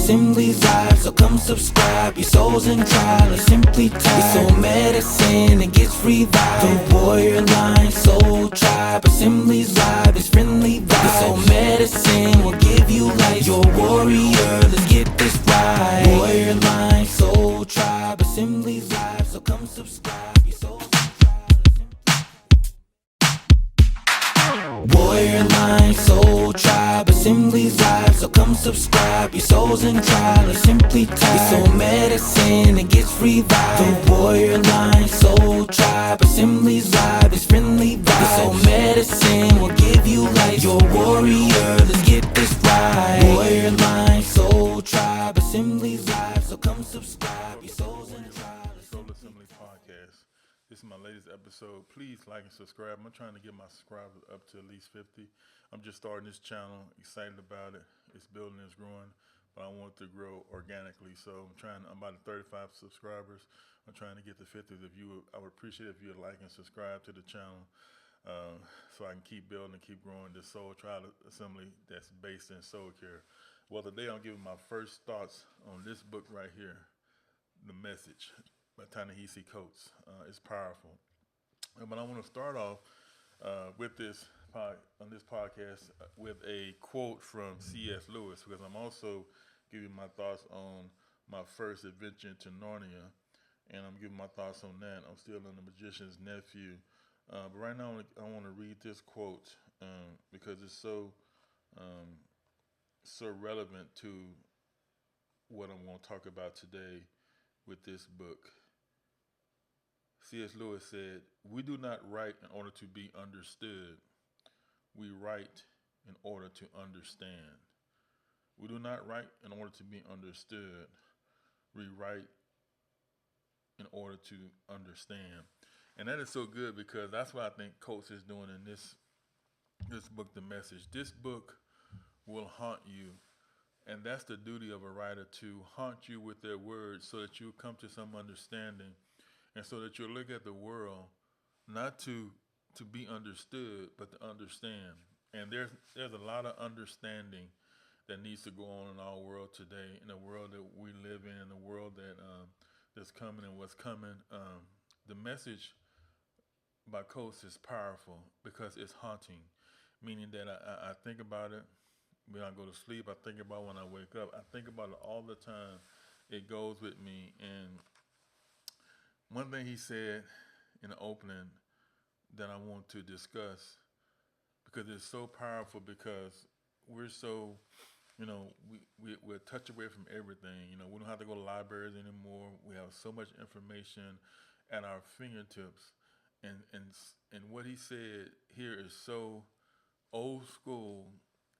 Assembly's live, so come subscribe. Your soul's in trial, or simply tied. Your soul medicine, it gets revived. The warrior line, soul tribe. Assembly's live, it's friendly vibe. Your soul medicine will give you life. You're a warrior, let's get this right. Warrior line, soul tribe. Assembly's live, so come subscribe. Your soul's in trial. Warrior line, soul tribe. Assembly's live, so come subscribe. Your soul's in trial, or simply tied. Your soul medicine, it gets revived. The warrior line, soul tribe. Assembly's live, it's friendly vibe. Your soul medicine will give you life. You're a warrior, let's get this right. Warrior line, soul tribe. Assembly's live, so come subscribe. Your soul's in trial. Soul Assembly Podcast. This is my latest episode. Please like and subscribe. I'm trying to get my subscribers up to at least 50. I'm just starting this channel, excited about it. It's building, it's growing, but I want it to grow organically. So I'm about at 35 subscribers. I'm trying to get to 50. I would appreciate if you would like and subscribe to the channel, so I can keep building and keep growing this Soul Trial Assembly that's based in Soul Care. Well, today I'm giving my first thoughts on this book right here, The Message by Ta Nehisi Coates. It's powerful. But I want to start off with this on this podcast with a quote from C.S. Lewis, because I'm also giving my thoughts on my first adventure into Narnia, and I'm giving my thoughts on that. I'm still in The Magician's Nephew. But right now I want to read this quote because it's so relevant to what I'm going to talk about today with this book. C.S. Lewis said, "We do not write in order to be understood. We write in order to understand." We do not write in order to be understood. We write in order to understand. And that is so good, because that's what I think Coates is doing in this book, The Message. This book will haunt you. And that's the duty of a writer, to haunt you with their words so that you come to some understanding, and so that you'll look at the world not to be understood, but to understand. And there's a lot of understanding that needs to go on in our world today, in the world that we live in the world that's coming and what's coming. The Message by Coates is powerful because it's haunting, meaning that I think about it when I go to sleep. I think about it when I wake up. I think about it all the time. It goes with me. And one thing he said in the opening that I want to discuss, because it's so powerful, because we're so, we're a touch away from everything. We don't have to go to libraries anymore. We have so much information at our fingertips. And what he said here is so old school,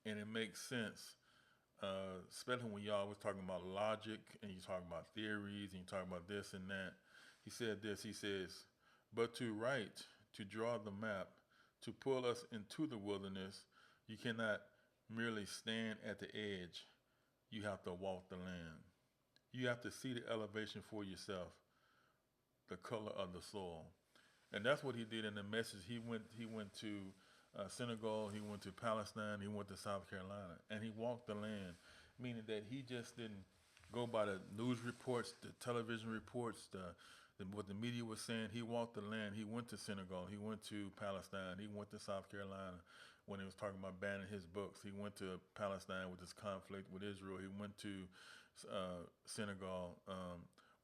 and it makes sense, especially when y'all was talking about logic, and you talking about theories, and you talking about this and that. He said this, he says, "But to write, to draw the map, to pull us into the wilderness, you cannot merely stand at the edge. You have to walk the land. You have to see the elevation for yourself, the color of the soil." And that's what he did in The Message. He went to Senegal, he went to Palestine, he went to South Carolina, and he walked the land, meaning that he just didn't go by the news reports, the television reports, what the media was saying. He walked the land. He went to Senegal, he went to Palestine, he went to South Carolina when he was talking about banning his books. He went to Palestine with this conflict with Israel. He went to Senegal,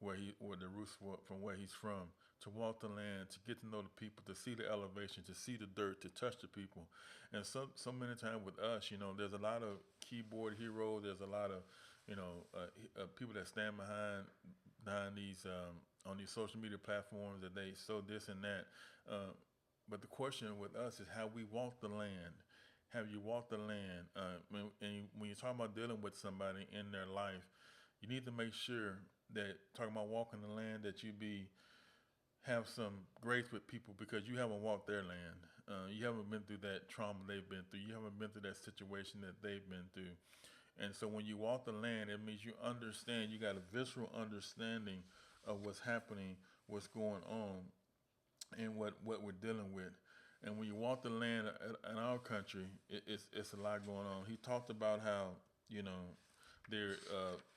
where the roots from where he's from, to walk the land, to get to know the people, to see the elevation, to see the dirt, to touch the people. And so many times with us, there's a lot of keyboard heroes. There's a lot of, people that stand behind these on these social media platforms, that they sow this and that. But the question with us is how we walk the land. Have you walked the land? And when you're talking about dealing with somebody in their life, you need to make sure that, talking about walking the land, that you have some grace with people, because you haven't walked their land. You haven't been through that trauma they've been through. You haven't been through that situation that they've been through. And so when you walk the land, it means you understand, you got a visceral understanding of what's happening, what's going on, and what we're dealing with. And when you walk the land in our country, it's a lot going on. He talked about how, There,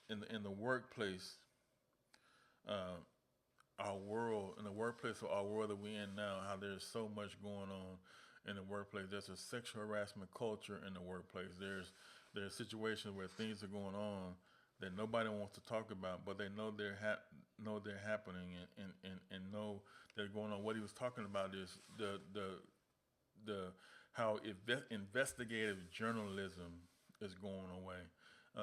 in the workplace, uh, our world, in the workplace of our world that we're in now, how there's so much going on in the workplace. There's a sexual harassment culture in the workplace. There's situations where things are going on that nobody wants to talk about, but they know know they're happening, and know they're going on. What he was talking about is the how investigative journalism is going away.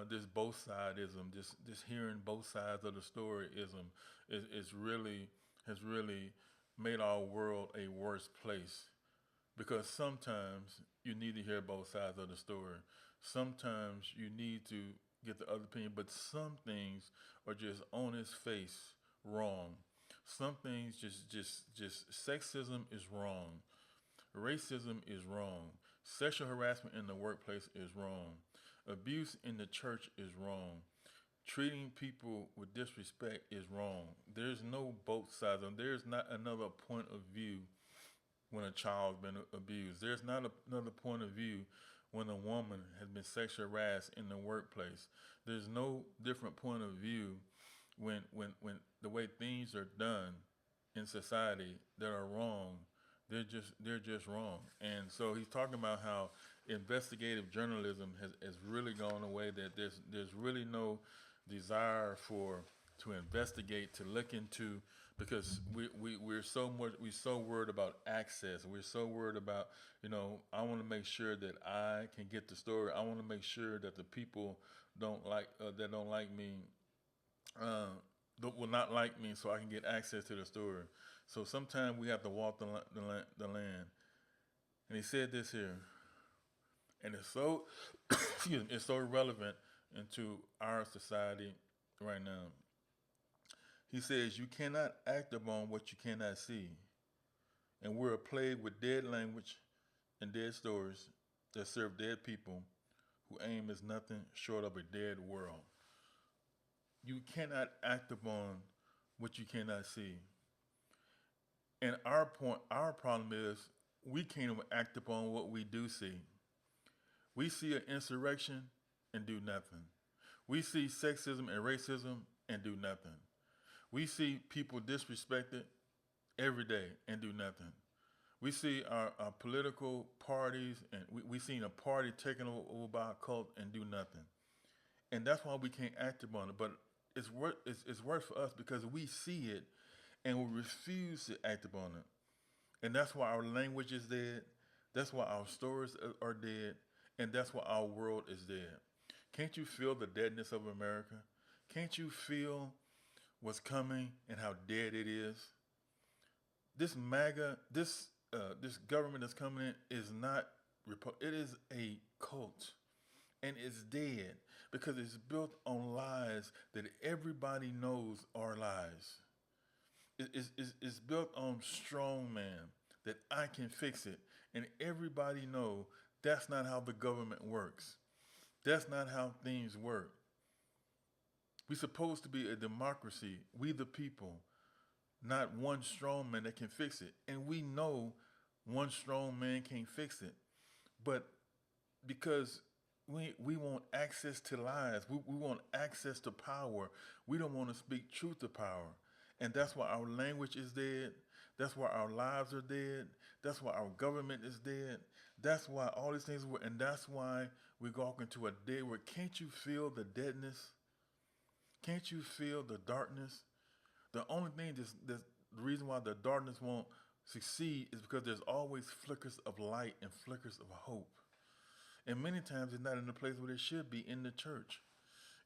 This both sidism, this hearing both sides of the storyism, is really has really made our world a worse place, because sometimes you need to hear both sides of the story. Sometimes you need to get the other opinion, but some things are just on its face wrong. Some things just sexism is wrong. Racism is wrong. Sexual harassment in the workplace is wrong. Abuse in the church is wrong. Treating people with disrespect is wrong. There's no both sides. And there's not another point of view when a child's been abused. There's not another point of view when a woman has been sexually harassed in the workplace. There's no different point of view when the way things are done in society that are wrong. They're just wrong. And so he's talking about how investigative journalism has really gone away, that there's really no desire to investigate, to look into, because we're so worried about access. We're so worried about, I want to make sure that I can get the story. I want to make sure that the people that don't like me will not like me, so I can get access to the story. So sometimes we have to walk the land. And he said this here, and it's so excuse me, it's so relevant into our society right now. He says, "You cannot act upon what you cannot see." And we're plagued with dead language and dead stories that serve dead people who aim is nothing short of a dead world. You cannot act upon what you cannot see. And our problem is we can't even act upon what we do see. We see an insurrection and do nothing. We see sexism and racism and do nothing. We see people disrespected every day and do nothing. We see our political parties, and we seen a party taken over by a cult and do nothing. And that's why we can't act upon it. But it's worse for us because we see it and we refuse to act upon it. And that's why our language is dead. That's why our stories are dead. And that's why our world is dead. Can't you feel the deadness of America? Can't you feel what's coming and how dead it is? This MAGA, this government that's coming in is not, it is a cult. And it's dead because it's built on lies that everybody knows are lies. It's built on strong man, that I can fix it. And everybody know that's not how the government works. That's not how things work. We're supposed to be a democracy, we the people, not one strong man that can fix it. And we know one strong man can't fix it. But because we want access to lies, we want access to power, we don't want to speak truth to power. And that's why our language is dead. That's why our lives are dead. That's why our government is dead. That's why all these things were, and that's why we walk into a day where can't you feel the deadness? Can't you feel the darkness? The only thing the reason why the darkness won't succeed is because there's always flickers of light and flickers of hope. And many times it's not in the place where it should be, in the church.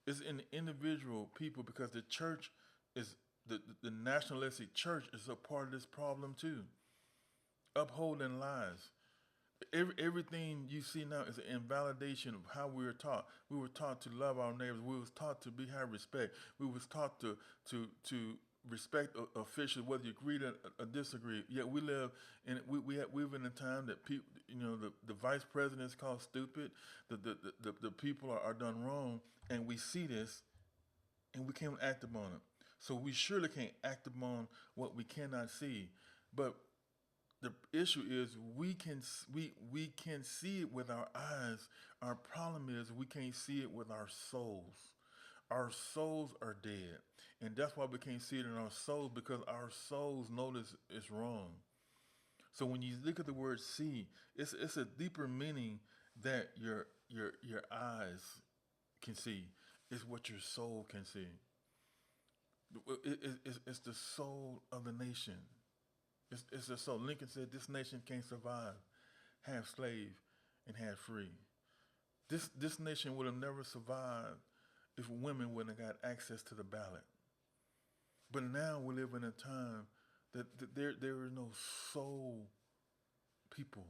It's in the individual people, because the church is, the nationalistic church is a part of this problem too. Upholding lies. Everything you see now is an invalidation of how we were taught. We were taught to love our neighbors. We was taught to have respect. We was taught to respect officials, whether you agree or disagree. Yet we live in we live in a time that people, the vice president is called stupid. The people are done wrong, and we see this, and we can't act upon it. So we surely can't act upon what we cannot see. But the issue is we can see it with our eyes. Our problem is we can't see it with our souls. Our souls are dead. And that's why we can't see it in our souls because our souls know this is wrong. So when you look at the word see, it's a deeper meaning that your eyes can see. It's what your soul can see. It's the soul of the nation. It's the soul. Lincoln said this nation can't survive half slave and half free. This nation would have never survived if women wouldn't have got access to the ballot. But now we live in a time that there is no soul people.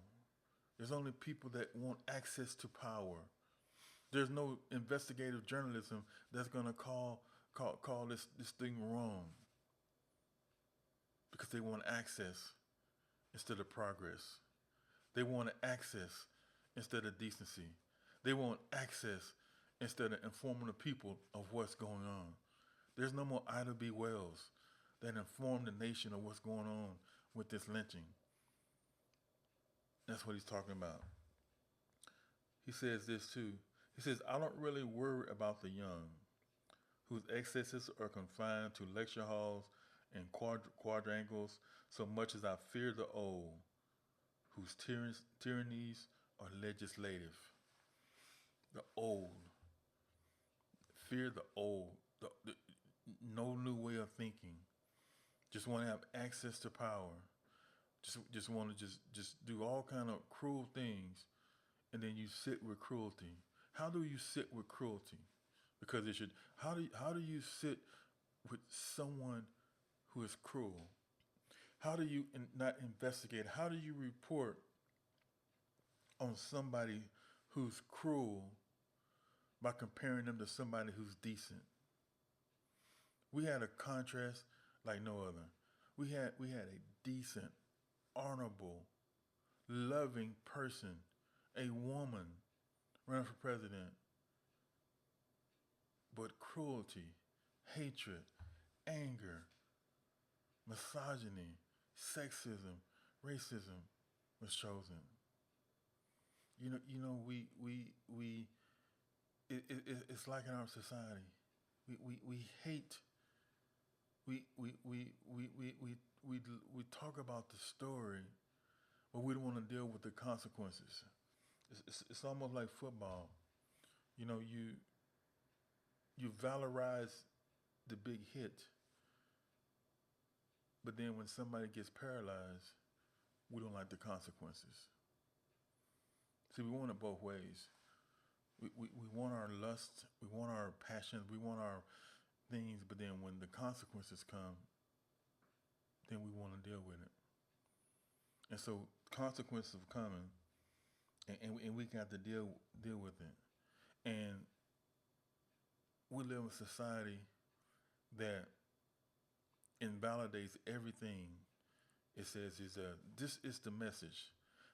There's only people that want access to power. There's no investigative journalism that's gonna call this thing wrong because they want access instead of progress. They want access instead of decency. They want access instead of informing the people of what's going on. There's no more Ida B. Wells that informed the nation of what's going on with this lynching. That's what he's talking about. He says this too. He says, I don't really worry about the young, whose excesses are confined to lecture halls and quadrangles so much as I fear the old, whose tyrannies are legislative. The old. Fear the old. No new way of thinking. Just want to have access to power. Just want to just do all kind of cruel things, and then you sit with cruelty. How do you sit with cruelty? Because it should. How do you sit with someone who is cruel? How do you not investigate? How do you report on somebody who's cruel by comparing them to somebody who's decent? We had a contrast like no other. We had a decent, honorable, loving person, a woman running for president, but cruelty, hatred, anger, misogyny, sexism, racism was chosen. It's like in our society, we hate. We talk about the story, but we don't want to deal with the consequences. It's almost like football. You valorize the big hit, but then when somebody gets paralyzed, we don't like the consequences. See, we want it both ways. We want our lust, we want our passions, we want our things, but then when the consequences come, then we want to deal with it. And so consequences are coming, and we got to deal with it. And we live in a society that invalidates everything. It says this is the message.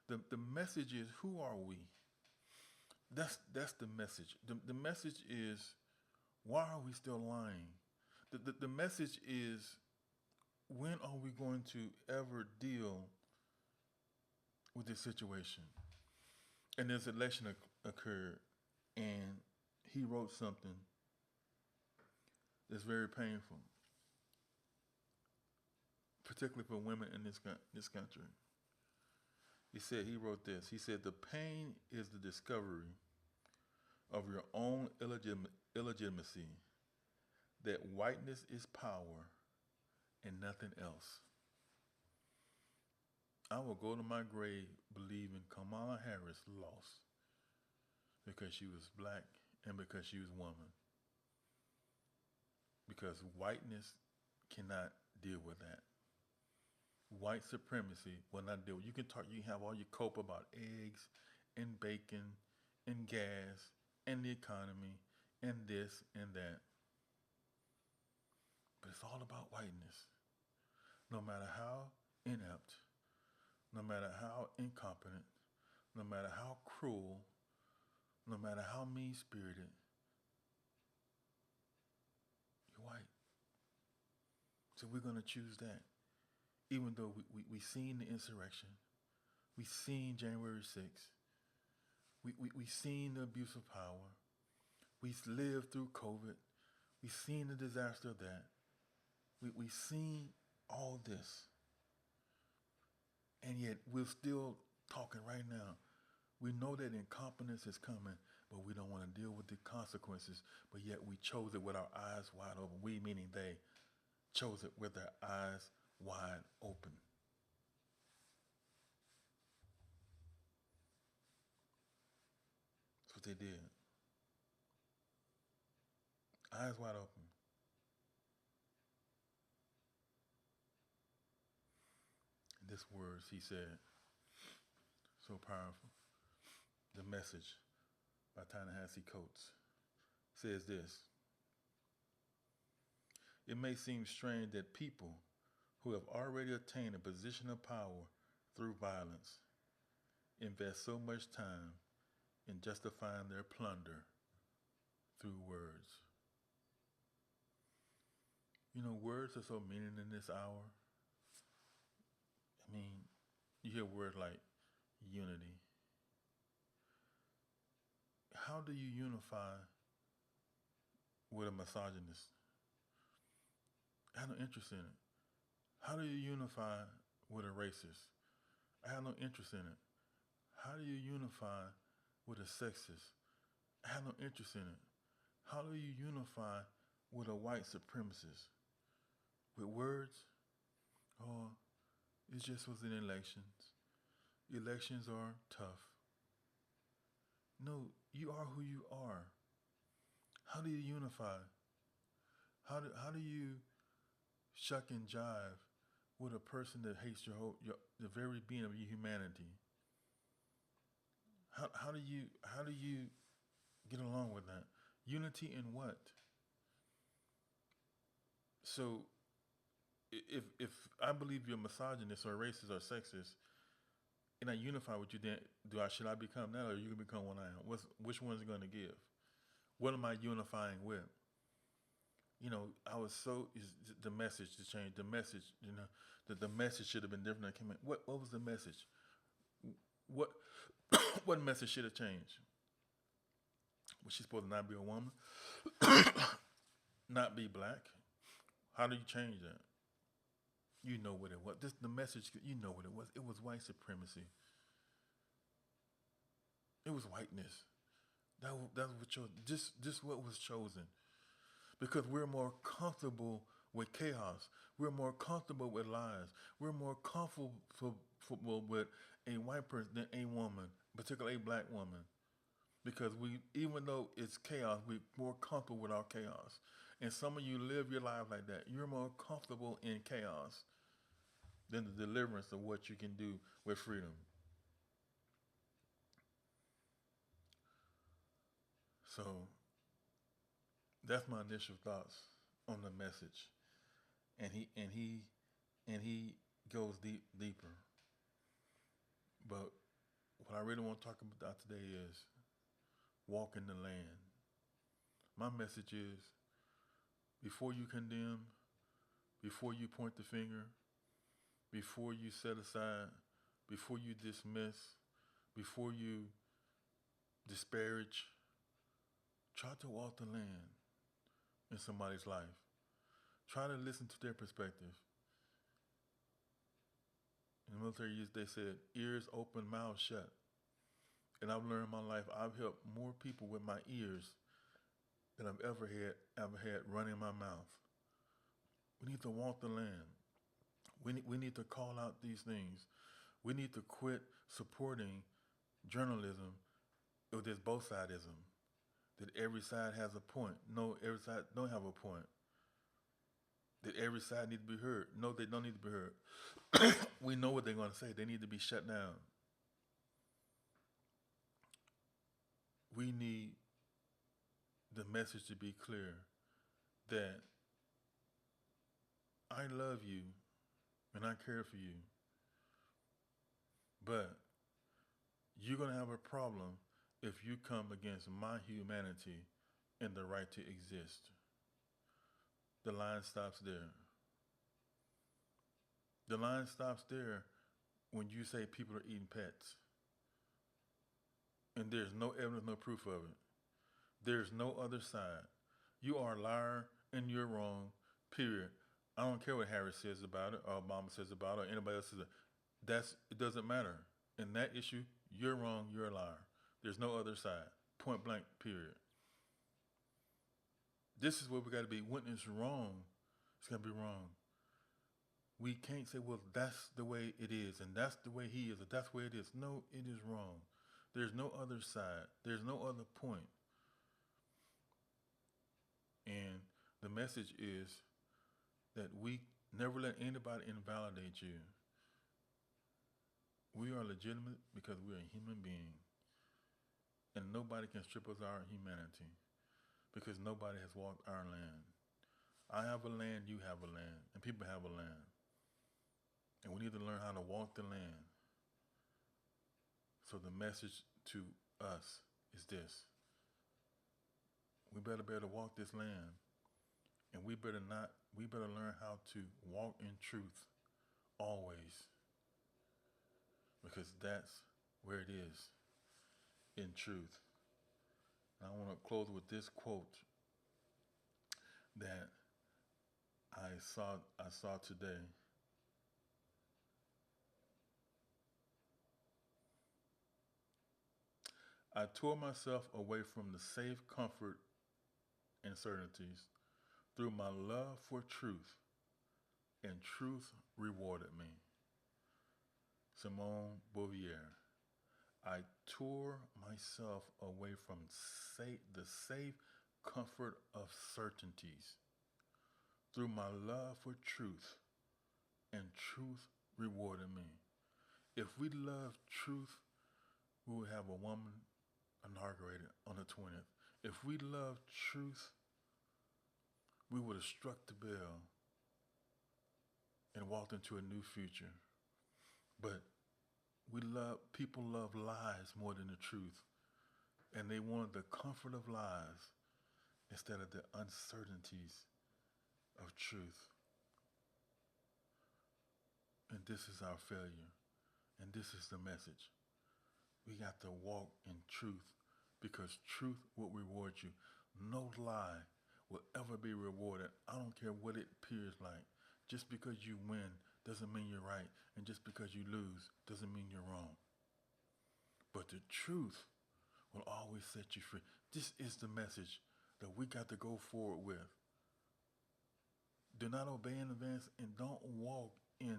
The message is, who are we? That's the message. The message is, why are we still lying? The message is, when are we going to ever deal with this situation? And this election occurred, and he wrote something that's very painful, particularly for women in this country. He wrote this. He said, the pain is the discovery of your own illegitimacy, that whiteness is power and nothing else. I will go to my grave believing Kamala Harris lost because she was black and because she was a woman. Because whiteness cannot deal with that. White supremacy will not deal with. You can have all your cope about eggs and bacon and gas and the economy and this and that. But it's all about whiteness. No matter how inept, no matter how incompetent, no matter how cruel, no matter how mean-spirited, you're white. So we're going to choose that. Even though we seen the insurrection, we seen January 6th, we seen the abuse of power, we lived through COVID, We've seen the disaster of that. We've seen all this. And yet we're still talking right now. We know that incompetence is coming, but we don't want to deal with the consequences. But yet we chose it with our eyes wide open. We, meaning they, chose it with their eyes wide open. That's what they did. Eyes wide open. And this words he said, so powerful. The Message by Ta Nehisi Coates says this. It may seem strange that people who have already attained a position of power through violence invest so much time in justifying their plunder through words. You know, words are so meaning in this hour. I mean, you hear words like unity. How do you unify with a misogynist? I have no interest in it. How do you unify with a racist? I have no interest in it. How do you unify with a sexist? I have no interest in it. How do you unify with a white supremacist? With words? Oh, it just was in elections. Elections are tough. No, you are who you are. How do you unify? How do you shuck and jive with a person that hates the very being of your humanity? How do you get along with that? Unity in what? So if I believe you're misogynist or racist or sexist, and I unify with you, then should I become that, or you can become one I am? Which one's going to give? What am I unifying with? You know, the message to change. The message, you know, the message should have been different. What was the message? What what message should have changed? Was she supposed to not be a woman? Not be black? How do you change that? You know what it was. The message, you know what it was. It was white supremacy. It was whiteness. That's what chose. This what was chosen. Because we're more comfortable with chaos. We're more comfortable with lies. We're more comfortable with a white person than a woman, particularly a black woman. Because even though it's chaos, we're more comfortable with our chaos. And some of you live your life like that. You're more comfortable in chaos than the deliverance of what you can do with freedom. So that's my initial thoughts on the message. And he goes deeper. But what I really want to talk about today is walk in the land. My message is, before you condemn, before you point the finger, before you set aside, before you dismiss, before you disparage, try to walk the land in somebody's life. Try to listen to their perspective. In the military years, they said, ears open, mouth shut. And I've learned in my life, I've helped more people with my ears than I've ever had running my mouth. We need to walk the land. We need to call out these things. We need to quit supporting journalism with this both sidism. That every side has a point. No, every side don't have a point. That every side needs to be heard. No, they don't need to be heard. We know what they're going to say. They need to be shut down. We need the message to be clear that I love you and I care for you, but you're going to have a problem if you come against my humanity and the right to exist. The line stops there. The line stops there when you say people are eating pets. And there's no evidence, no proof of it. There's no other side. You are a liar and you're wrong, period. I don't care what Harris says about it or Obama says about it or anybody else says it. It doesn't matter. In that issue, you're wrong, you're a liar. There's no other side. Point blank, period. This is where we got to be. When it's wrong, it's going to be wrong. We can't say, well, that's the way it is, and that's the way he is, or that's the way it is. No, it is wrong. There's no other side. There's no other point. And the message is that we never let anybody invalidate you. We are legitimate because we're a human being. And nobody can strip us of our humanity because nobody has walked our land. I have a land, you have a land, and people have a land. And we need to learn how to walk the land. So the message to us is this. We better be able to walk this land. And we better learn how to walk in truth always. Because that's where it is, in truth. And I want to close with this quote that I saw today. I tore myself away from the safe comfort and certainties through my love for truth, and truth rewarded me. Simone Beauvoir. I tore myself away from the safe comfort of certainties through my love for truth, and truth rewarded me. If we loved truth, we would have a woman inaugurated on the 20th. If we loved truth, we would have struck the bell and walked into a new future. But people love lies more than the truth. And they wanted the comfort of lies instead of the uncertainties of truth. And this is our failure. And this is the message. We got to walk in truth because truth will reward you. No lie will ever be rewarded. I don't care what it appears like. Just because you win doesn't mean you're right. And just because you lose doesn't mean you're wrong. But the truth will always set you free. This is the message that we got to go forward with. Do not obey in advance and don't walk in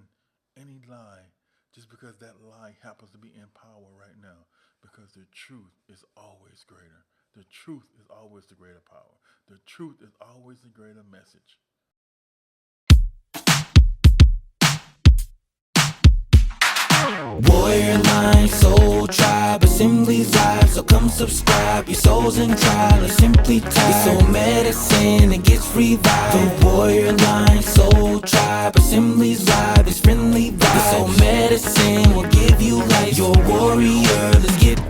any lie just because that lie happens to be in power right now. Because the truth is always greater. The truth is always the greater power. The truth is always the greater message. Warrior line, soul tribe, assemblies live. So come subscribe, your soul's in trial, or simply tied. Your soul medicine, it gets revived. The warrior line, soul tribe, assemblies live. It's friendly vibes. Your soul medicine will give you life. You're a warrior, let's get